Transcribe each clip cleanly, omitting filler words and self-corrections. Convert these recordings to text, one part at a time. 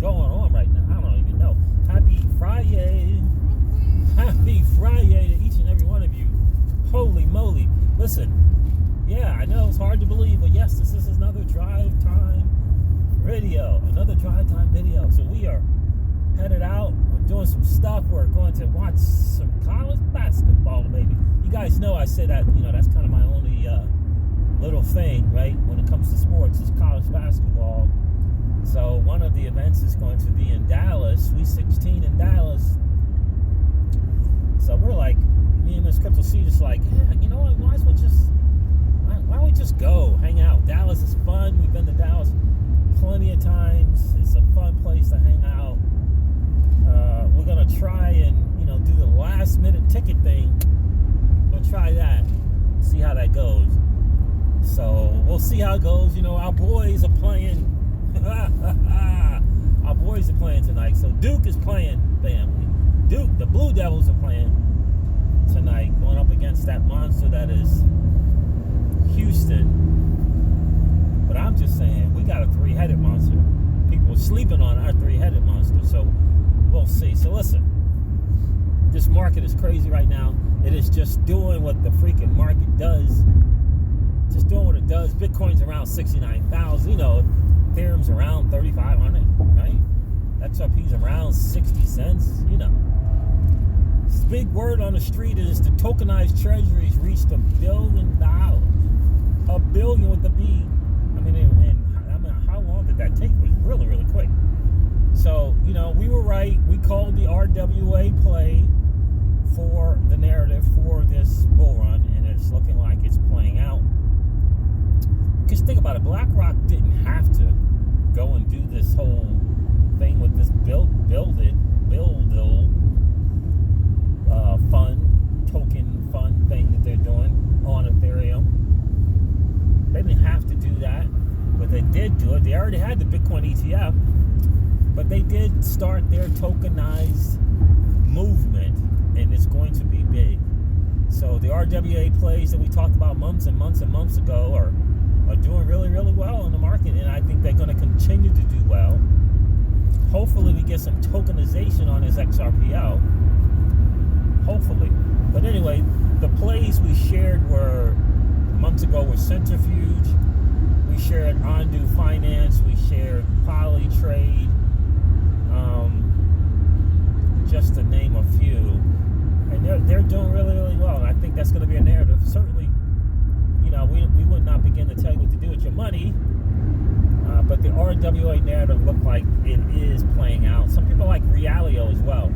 going on right now? I don't even know. Happy Friday. Happy Friday to each and every one of you. Holy moly. Listen, yeah, I know it's hard to believe, but yes, this is another drive time video. Another drive time video. So we are headed out. We're doing some stuff. We're going to watch some college basketball, baby. You guys know I say that, that's kind of my only little thing, right? When it comes to sports, is college basketball. So one of the events is going to be in Dallas, Sweet 16 in Dallas. So we're like, me and Miss Crypto C just like, yeah, you know what? Why don't we just go hang out? Dallas is fun. We've been to Dallas plenty of times. It's a fun place to hang out. We're gonna try and do the last minute ticket thing. We'll try that. See how that goes. So we'll see how it goes. Our boys are playing. Our boys are playing tonight. So Duke is playing, family. Duke, the Blue Devils are playing tonight, going up against that monster that is Houston. But I'm just saying, we got a three-headed monster. People are sleeping on our three-headed monster. So we'll see. So listen, this market is crazy right now. It is just doing what the freaking market does. Just doing what it does. Bitcoin's around 69,000. Ethereum's around 3,500, right? XRP's around 60 cents. This big word on the street is the tokenized treasuries reached $1 billion. $1 billion with a B. I mean, how long did that take? It was really, really quick. So, we were right. We called the RWA play for the narrative for this bull run, and it's looking like it's playing out. Because think about it, BlackRock didn't have to go and do this whole thing with this build token fund thing that they're doing on Ethereum. They didn't have to do that, but they did do it. They already had the Bitcoin ETF, but they did start their tokenized movement, and it's going to be big. So the RWA plays that we talked about months and months and months ago are doing really, really well in the market, and I think they're going to continue to do well. Hopefully we get some tokenization on this XRPL. Hopefully. But anyway, the plays we shared months ago were Centrifuge. We shared MOA Finance. We shared Polytrade. Just to name a few. And they're doing really, really well. And I think that's going to be a narrative. Certainly, we would not begin to tell you what to do with your money. But the RWA narrative looked like it is playing out. Some people like Realio as well.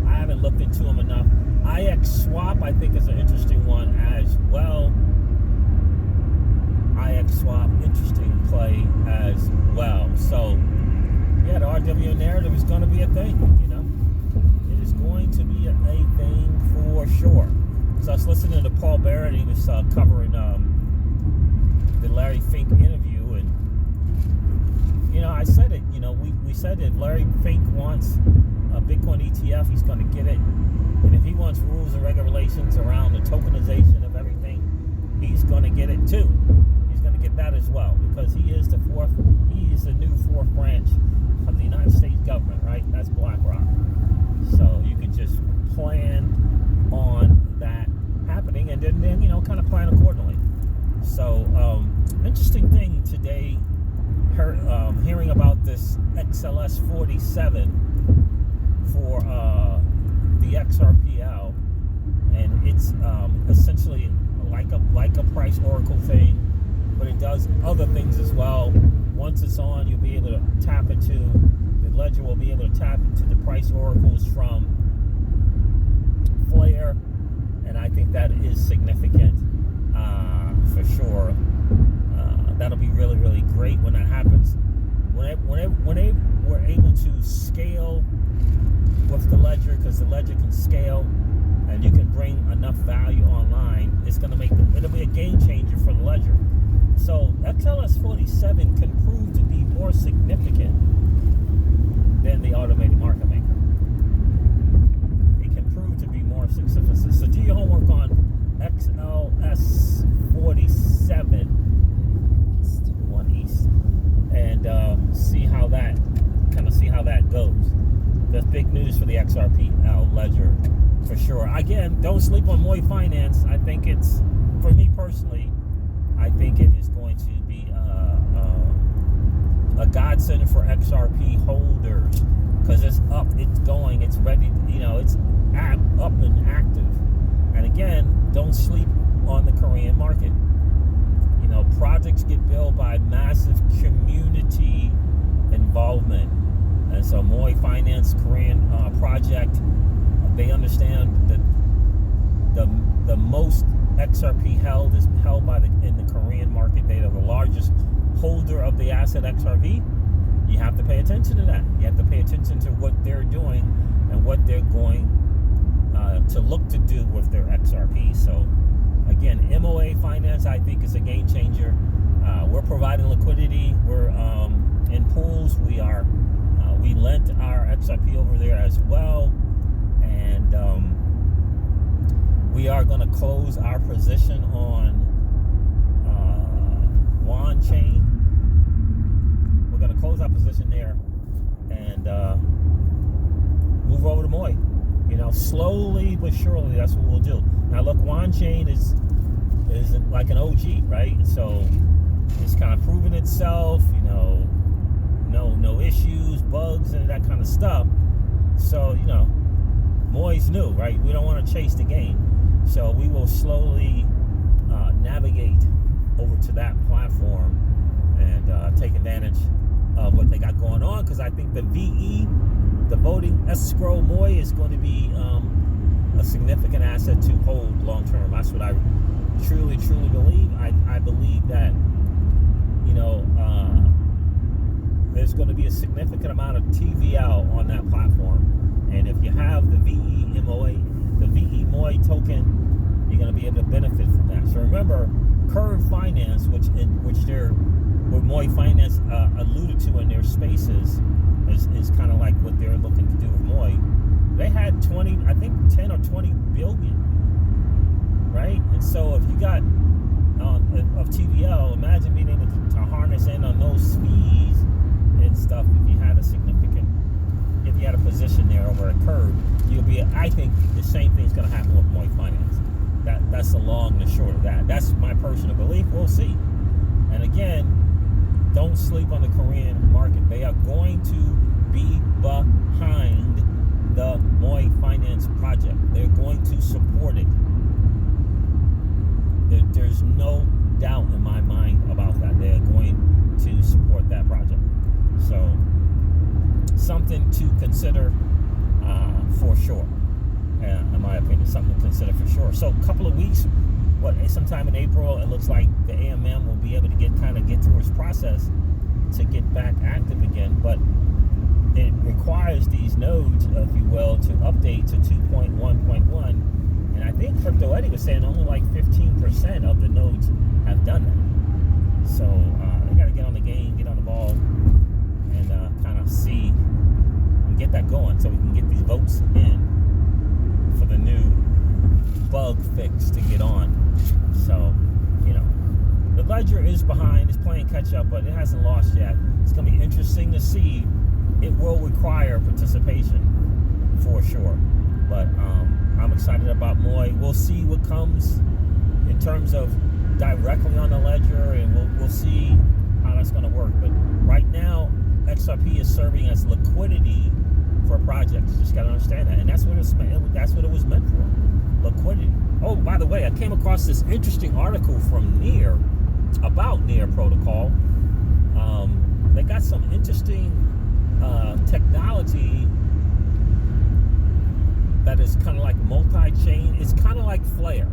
I haven't looked into them enough. IX Swap, I think, is an interesting one as well. IX Swap, interesting play as well. So, yeah, the RWA narrative is going to be a thing, It is going to be a thing for sure. So I was listening to Paul Barrett. He was covering the Larry Fink interview, and I said it. We said that Larry Fink wants a Bitcoin ETF. He's going to get it, and if he wants rules and regulations around the tokenization of everything, he's going to get it too. He's going to get that as well, because he is the new fourth branch of the United States government, right? That's BlackRock. So you can just plan on that happening, and then kind of plan accordingly. So interesting thing today, hearing about this XLS 47 for the XRPL, and it's essentially like a price oracle thing, but it does other things as well. Once it's on, you'll be able to tap into the ledger. Will be able to tap into the price oracles from Flare, and I think that is significant for sure. That'll be really, really great when that happens. When they were able to scale with the ledger, because the ledger can scale and you can bring enough value online, it'll be a game changer for the ledger. So XLS 47 can prove to be more significant than the automated market maker. It can prove to be more significant. So do your homework on XLS 47. East. and see how that goes. That's big news for the XRP ledger for sure. Again, don't sleep on MOA Finance. I think it's, for me personally, I think it is going to be a godsend for XRP holders, because it's up, it's going, it's ready, it's up and active. And again, don't sleep on the Korean market. Projects get built by massive community involvement. And so MOA Finance Korean project, they understand that the most XRP held is held in the Korean market. They are the largest holder of the asset XRP. You have to pay attention to that. You have to pay attention to what they're doing and what they're going to look to do with their XRP. So again, MOA Finance, I think, is a game changer. We're providing liquidity. We're in pools. We lent our XRP over there as well, and we are going to close our position on Won chain. We're going to close our position there and move over to MOA. Slowly but surely, that's what we'll do. Now, look, Won chain is like an OG, right? So it's kind of proven itself. No issues, bugs, and that kind of stuff. So, MOA's new, right? We don't want to chase the game. So we will slowly navigate over to that platform and take advantage of what they got going on, because I think the VE, the voting escrow MOA, is going to be a significant asset to hold long term. That's what I truly believe. I believe that, there's going to be a significant amount of TVL on that platform. And if you have the VE MOA token, you're going to be able to benefit from that. So remember, Curve Finance, which MOA Finance alluded to in their spaces, is kind of like what they're looking to do with MOA. They had 10 or 20 billion, right? And so if you got of TVL, imagine being able to harness in on those fees and stuff. If you had a position there over a Curve, I think the same thing is going to happen with MOA Finance. That's the long and the short of that. That's my personal belief. We'll see. And again, don't sleep on the Korean market. They are going to be behind the MOA Finance project. They're going to support it. There's no doubt in my mind about that. They're going to support that project. So, something to consider for sure. In my opinion, something to consider for sure. So, a couple of weeks, sometime in April, it looks like the AMM will be able to get through its process to get back active again. But it requires these nodes, if you will, to update to 2.1.1. And I think Crypto Eddie was saying only like 15% of the nodes have done that. So they got to get on the game, get on the ball, and kind of see and get that going so we can get these votes in for the new bug fix to get on. So, the ledger is behind, it's playing catch up, but it hasn't lost yet. It's going to be interesting to see. It will require participation for sure. But I'm excited about MOA. We'll see what comes in terms of directly on the ledger, and we'll see how that's going to work. But right now, XRP is serving as liquidity for projects. You just got to understand that, and that's what it was meant for, liquidity. Oh, by the way, I came across this interesting article from Near about Near Protocol. They got some interesting technology that is kind of like multi-chain. It's kind of like Flare.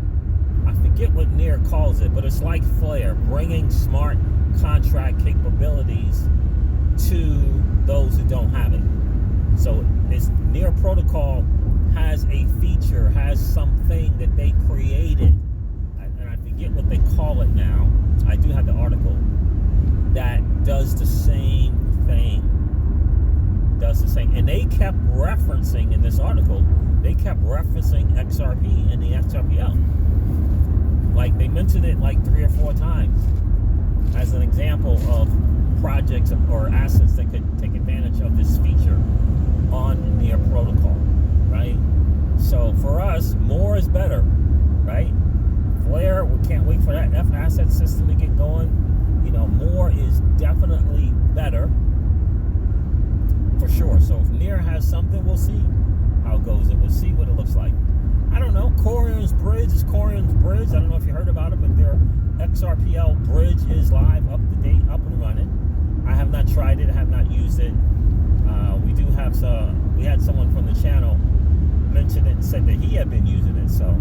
I forget what Near calls it, but it's like Flare, bringing smart contract capabilities to those who don't have it. So it's Near Protocol has a feature, has something that they created, and I forget what they call it now. I do have the article that does the same thing. And they kept referencing in this article, XRP and the XRPL. Like, they mentioned it like 3 or 4 times as an example of projects or assets that could take advantage of this feature on Near protocol, right? So for us, more is better, right? Flare, we can't wait for that F asset system to get going. More is definitely better for sure. So if Near has something, we'll see how it goes. And we'll see what it looks like. I don't know. Corian's Bridge is Corian's Bridge. I don't know if you heard about it, but their XRPL bridge is live, up to date, up and running. I have not tried it. I have not used it. We do have some. We had someone from the channel mention it and said that he had been using it. So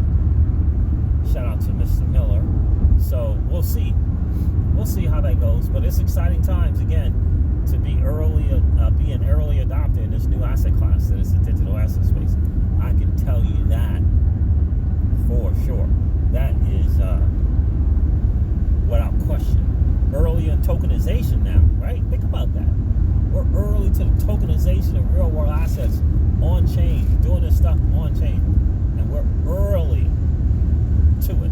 shout out to Mr. Miller. So we'll see. We'll see how that goes. But it's exciting times again to be an early adopter in this new asset class that is the digital asset space. I can tell you that for sure. That is without question. Early in tokenization now, right? Think about that. We're early to the tokenization of real world assets on chain, doing this stuff on chain, and we're early to it.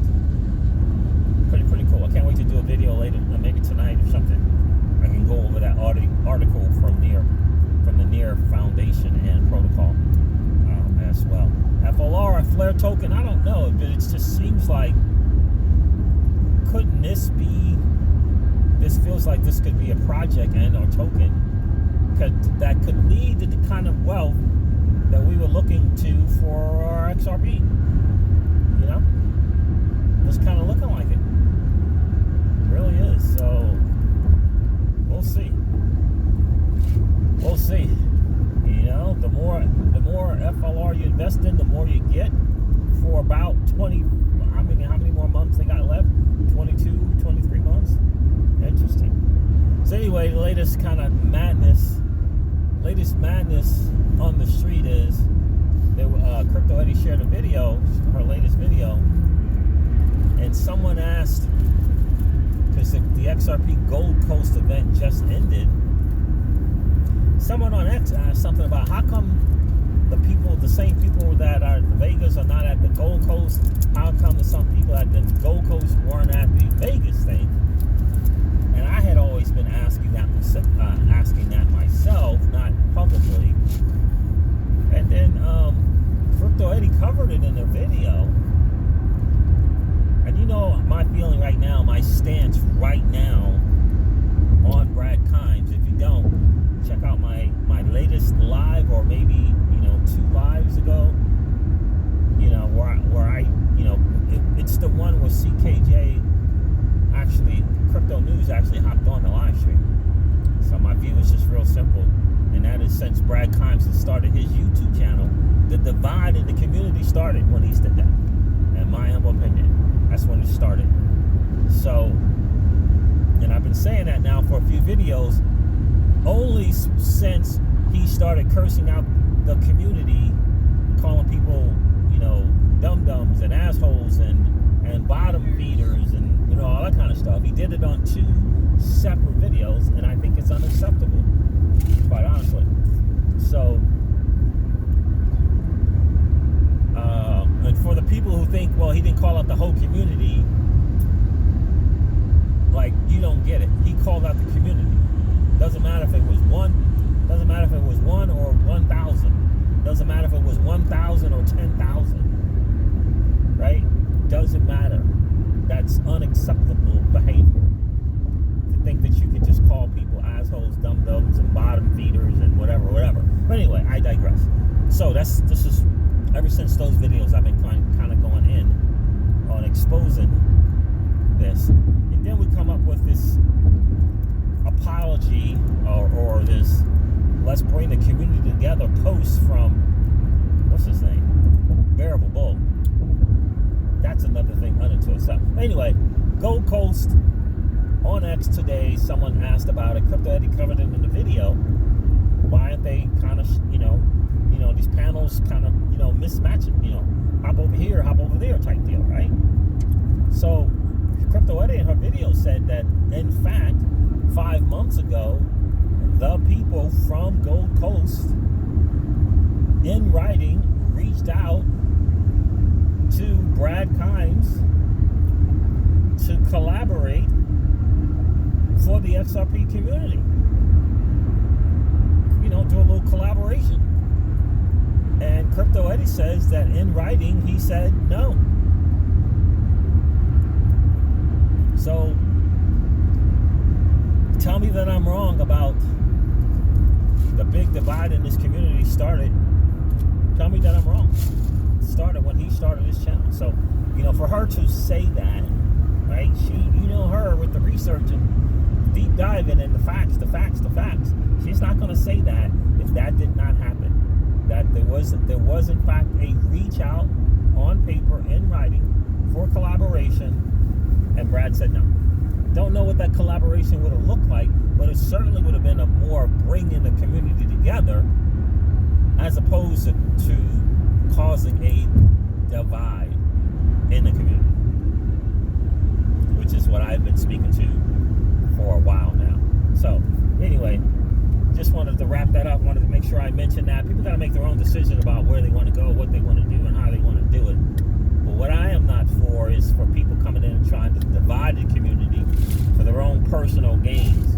Pretty cool. I can't wait to do a video later, maybe tonight or something. I can go over that article from the Near Foundation and protocol as well. FLR, a Flare token, I don't know, but it just seems like, couldn't this be, this feels like this could be a project and or token that could lead to the kind of wealth that we were looking to for our XRP. It's kind of looking like it. It really is. So we'll see. We'll see. The more FLR you invest in, the more you get for about 20, how many more months they got left? 22, 23 months? Interesting. So anyway, the latest madness on the street is that Crypto Eddie shared a video, her latest video, and someone asked, because the XRP Gold Coast event just ended, someone on X asked something about how come the same people that are in Vegas are not at the Gold Coast? How come some people at the Gold Coast weren't at the Vegas thing? And I had always been asking that myself, not publicly. And then Crypto Eddie covered it in a video. And my feeling right now, my stance right now on Brad Kimes, if you don't, check out my latest live, or maybe 2 lives ago, where I it's the one where CKJ actually, Crypto News actually hopped on the live stream. So my view is just real simple, and that is, since Brad Kimes has started his YouTube channel, the divide in the community started when he did that. In my humble opinion, that's when it started. So, and I've been saying that now for a few videos, only since he started cursing out the community, calling people, dum-dums and assholes and bottom feeders and, all that kind of stuff. He did it on 2 separate videos, and I think it's unacceptable, quite honestly. So, and for the people who think, well, he didn't call out the whole community, like, you don't get it. He called out the community. Doesn't matter if it was one or 1,000. Doesn't matter if it was 1,000 or 10,000. Right? Doesn't matter. That's unacceptable behavior. To think that you can just call people assholes, dum-dums, and bottom feeders, and whatever. But anyway, I digress. So this is, ever since those videos, I've been kind of going in on exposing this. And then we come up with this apology or this let's bring the community together post from, what's his name? Bearable Bull. That's another thing unto itself. Anyway, Gold Coast on X today, someone asked about it. Crypto Eddie covered it in the video. Why aren't they kind of, these panels kind of, mismatching, hop over here, hop over there type deal, right? So Crypto Eddie in her video said that, in fact, 5 months ago, the people from Gold Coast, in writing, reached out to Brad Kimes to collaborate for the XRP community. Do a little collaboration. And Crypto Eddie says that in writing, he said no. So, tell me that I'm wrong about the big divide in this community started. Tell me that I'm wrong. It started when he started his channel. So, for her to say that, right? Her with the research and deep diving and the facts. She's not going to say that if that did not happen. That there was in fact a reach out on paper in writing for collaboration, and Brad said no. Don't know what that collaboration would have looked like, but it certainly would have been a more bringing the community together as opposed to causing a divide in the community, which is what I've been speaking to for a while now. So anyway, just wanted to wrap that up. Wanted to make sure I mentioned that. People got to make their own decision about where they want to go, what they want to do, and how they want to do it. But what I am not for is for people coming in and trying to divide the community for their own personal gains.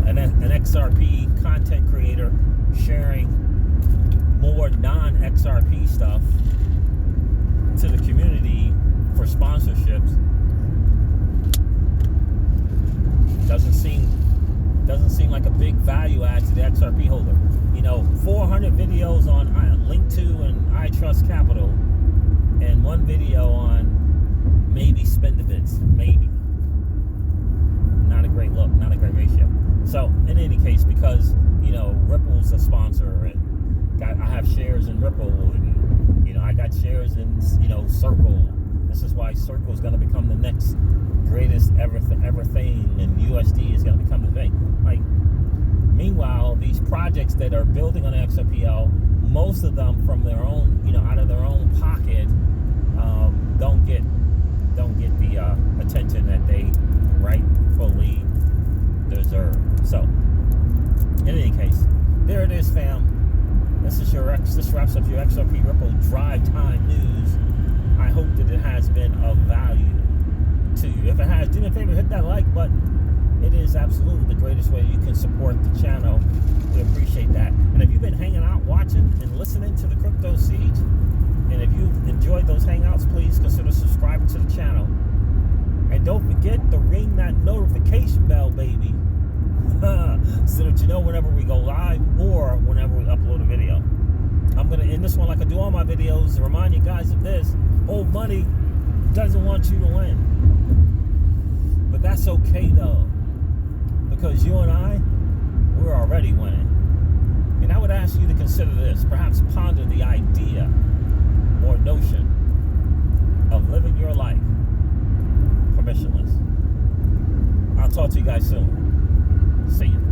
An XRP content creator sharing more non-XRP stuff to the community for sponsorships doesn't seem like a big value add to the XRP holder. 400 videos on Link2 and I Trust Capital, and one video on maybe Spendabits, maybe. Not a great look, not a great ratio. So in any case, because Ripple's a sponsor, and I have shares in Ripple, and I got shares in Circle. This is why Circle is going to become the next greatest ever thing, and USD is going to become the thing. Meanwhile, these projects that are building on XRPL, most of them from their own, out of their own pocket, don't get the attention that they rightfully deserve. So, in any case, there it is, fam. This wraps up your XRP Ripple drive time news. I hope that it has been of value to you. If it has, do me a favor, hit that like button. It is absolutely the greatest way you can support the channel. We appreciate that. And if you've been hanging out, watching, and listening to the Crypto Siege, and if you've enjoyed those hangouts, please consider subscribing to the channel. And don't forget to ring that notification bell, baby, so that you know whenever we go live or whenever we upload a video. I'm going to end this one like I do all my videos to remind you guys of this. Old money doesn't want you to win. But that's okay, though, because you and I, we're already winning. And I would ask you to consider this. Perhaps ponder the idea or notion of living your life permissionless. I'll talk to you guys soon. See you.